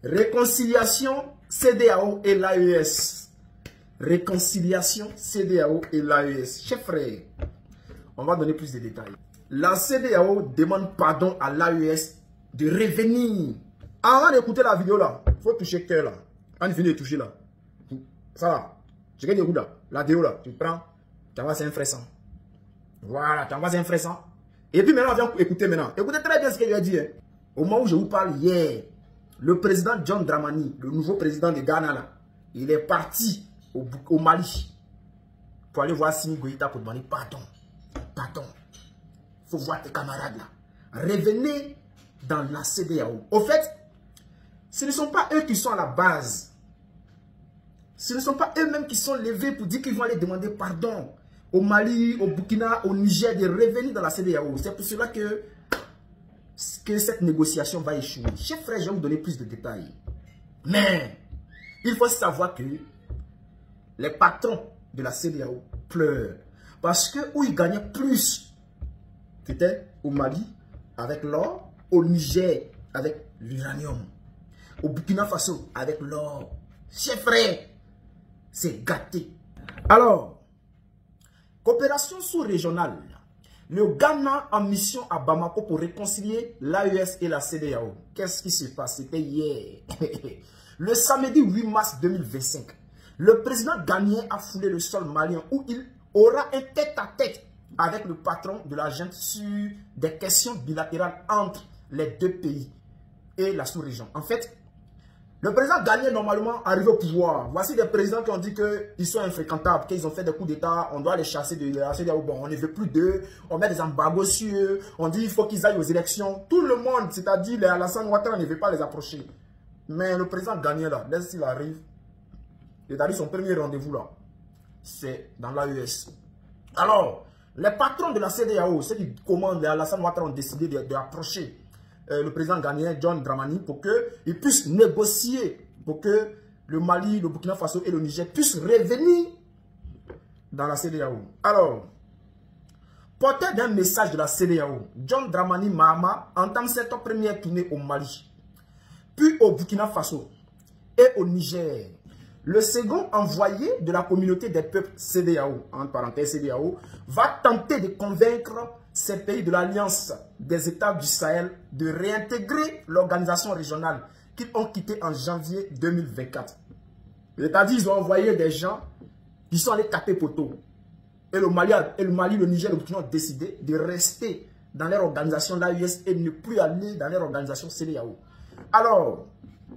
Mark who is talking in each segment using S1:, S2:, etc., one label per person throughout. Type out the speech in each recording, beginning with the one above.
S1: Réconciliation, CEDEAO et l'AES. Réconciliation, CEDEAO et l'AES. Chers frères, on va donner plus de détails. La CEDEAO demande pardon à l'AES de revenir. Avant d'écouter la vidéo là, il faut toucher le cœur là. Quand tu finis de toucher là, ça va. Tu regardes là, la vidéo là, tu prends, tu envoies un frais sang. Voilà, tu envoies un frais sang. Et puis maintenant, on vient écouter maintenant. Écoutez très bien ce qu'il a dit. Hein. Au moment où je vous parle hier, le président John Dramani, le nouveau président de Ghana là, il est parti au Mali pour aller voir Simi Goïta pour demander pardon. Pardon. Il faut voir tes camarades là. Revenez dans la CEDEAO. Au fait, ce ne sont pas eux qui sont à la base. Ce ne sont pas eux-mêmes qui sont levés pour dire qu'ils vont aller demander pardon au Mali, au Burkina, au Niger de revenir dans la CEDEAO. C'est pour cela que cette négociation va échouer. Chers frères, je vais vous donner plus de détails. Mais il faut savoir que les patrons de la CEDEAO pleurent. Parce que où ils gagnaient plus, c'était au Mali avec l'or, au Niger avec l'uranium, au Burkina Faso avec l'or. Chers frères, c'est gâté. Alors, coopération sous-régionale. Le Ghana en mission à Bamako pour réconcilier l'AES et la CEDEAO. Qu'est-ce qui se passe? C'était hier. Le samedi 8 mars 2025, le président ghanéen a foulé le sol malien où il aura un tête-à-tête avec le patron de la junte sur des questions bilatérales entre les deux pays et la sous-région. En fait, le président ghanéen normalement arrivé au pouvoir. Voici des présidents qui ont dit qu'ils sont infréquentables, qu'ils ont fait des coups d'État, on doit les chasser de la CEDEAO. Bon, on ne veut plus d'eux, on met des embargos sur eux, on dit qu'il faut qu'ils aillent aux élections. Tout le monde, c'est-à-dire les Alassane Ouattara, ne veut pas les approcher. Mais le président ghanéen là, dès qu'il arrive, il a dit son premier rendez-vous là, c'est dans l'AES. Alors, les patrons de la CEDEAO, ceux qui commandent les Alassane Ouattara ont décidé d'approcher le président ghanéen John Dramani pour qu'il puisse négocier, pour que le Mali, le Burkina Faso et le Niger puissent revenir dans la CEDEAO. Alors, porteur d'un message de la CEDEAO, John Dramani Mahama entame cette première tournée au Mali, puis au Burkina Faso et au Niger. Le second envoyé de la communauté des peuples CEDEAO, entre parenthèses CEDEAO, va tenter de convaincre ces pays de l'Alliance des États du Sahel de réintégrer l'organisation régionale qu'ils ont quittée en janvier 2024. C'est-à-dire qu'ils ont envoyé des gens qui sont allés taper poteau. Et le Mali, le Niger et le Burkina ont décidé de rester dans leur organisation l'AES et ne plus aller dans leur organisation CEDEAO. Alors,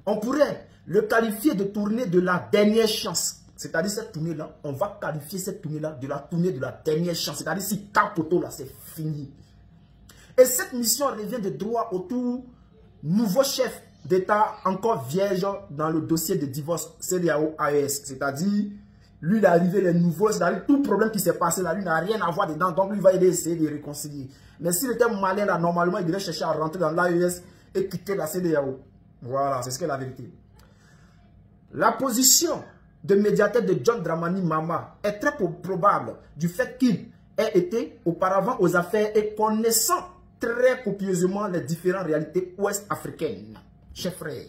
S1: on pourrait le qualifier de tournée de la dernière chance. C'est-à-dire cette tournée-là, on va qualifier cette tournée-là de la tournée de la dernière chance. C'est-à-dire si Capoto là, c'est fini. Et cette mission revient de droit au tout nouveau chef d'État encore vierge dans le dossier de divorce CEDEAO-AES. C'est-à-dire, lui il est arrivé les nouveaux, c'est-à-dire tout problème qui s'est passé là, lui n'a rien à voir dedans. Donc lui va essayer de réconcilier. Mais s'il était malin là, normalement il devait chercher à rentrer dans l'AES et quitter la CEDEAO. Voilà, c'est ce qu'est la vérité. La position de médiateur de John Dramani Mahama est très probable du fait qu'il ait été auparavant aux affaires et connaissant très copieusement les différentes réalités ouest-africaines. Chers frères.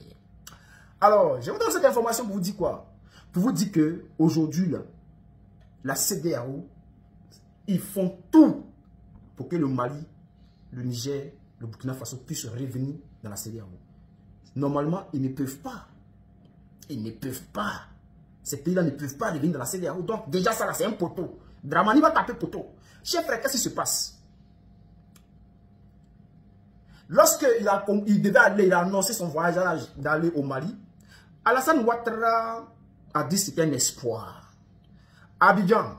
S1: Alors, je vous donne cette information pour vous dire quoi? Pour vous dire que aujourd'hui, la CEDEAO, ils font tout pour que le Mali, le Niger, le Burkina Faso puissent revenir dans la CEDEAO. Normalement, ils ne peuvent pas. Ils ne peuvent pas. Ces pays-là ne peuvent pas revenir dans la CEDEAO. Donc, déjà, ça là, c'est un poteau. Dramani va taper poteau. Chers frères, qu'est-ce qui se passe? Lorsqu'il devait aller, il a annoncé son voyage d'aller au Mali, Alassane Ouattara a dit que c'était un espoir. Abidjan,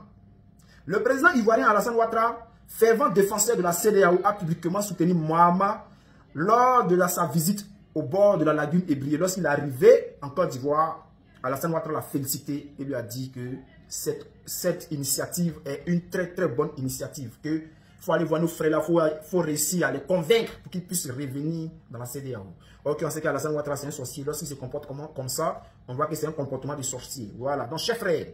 S1: le président ivoirien Alassane Ouattara, fervent défenseur de la CEDEAO, a publiquement soutenu Mahama lors de sa visite au bord de la lagune Ébrié. Lorsqu'il est arrivé en Côte d'Ivoire, Alassane Ouattara l'a félicité et lui a dit que cette initiative est une très très bonne initiative. Il faut aller voir nos frères là, il faut réussir à les convaincre pour qu'ils puissent revenir dans la CEDEAO. Ok, on sait qu'Alassane Ouattara c'est un sorcier. Lorsqu'il se comporte comme ça, on voit que c'est un comportement de sorcier. Voilà. Donc, chers frères,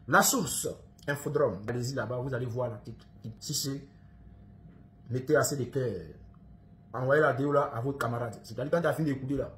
S1: la source, Infodrome, allez-y là-bas, vous allez voir l'article. Si c'est, mettez assez de cœur. Envoyez la vidéo là à votre camarade. C'est-à-dire quand tu as fini d'écouter là.